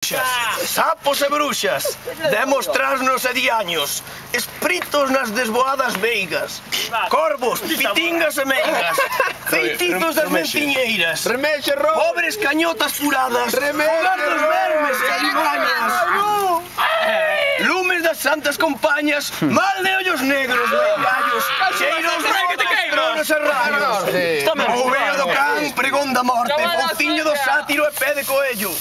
Sapos e bruxas, demostrasnos e diaños, espritos nas desboadas veigas, corvos, pitingas e meigas, feitizos das menciñeiras, pobres cañotas furadas, fogar dos vermes e alimañas, lumes das santas compañas, mal de ollos negros, gallos, cheiros de tronos e rayos, o veo do can, pregón da morte, fouciño do sátiro e pé de coello.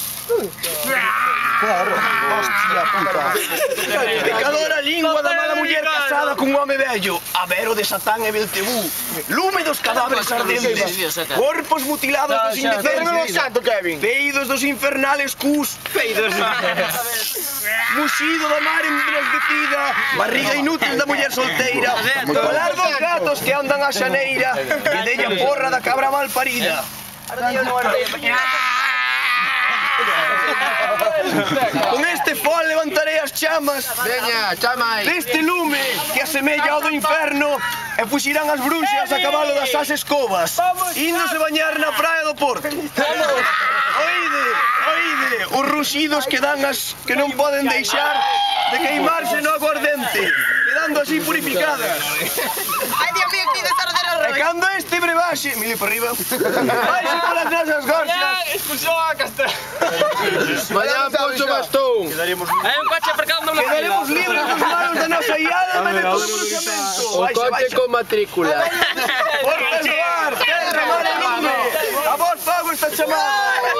Pecadora lingua da mala muller casada cun home vello, Avero de Satán e Beltebú, lume dos cadáveres ardentes, corpos mutilados dos indecentes, feidos dos infernales cus, muxido da mar embrasdecida, barriga inútil da muller solteira, colar dos gatos que andan á xaneira e della porra da cabra mal parida. Con este fol levantarei as chamas deste lume que asemella ao do inferno e fuxirán as bruxas a cabalo das as escobas, índose bañar na praia do Porto. Oide, oide, os ruxidos que dan as que non poden deixar de queimarse no aguardente, quedando así purificadas. Ai, Dios mío, que desordeno E cando este brebaxe, mire por arriba, baixe polas nosas gorxas. Expulsou a castra. Mañá poncho bastón. Hai un coche aparcado no Quedaremos libres dos malos da nosa alma e de todo o bruxamento. O coche con matrícula. Por perdoar, terra, mar e lume, a vos fago esta chamada.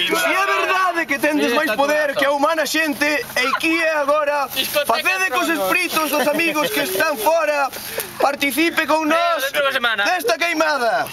Si é verdade que tendes máis poder que a humana xente, e aquí é agora, facede cos espritos dos amigos que están fora, participe con nós desta queimada.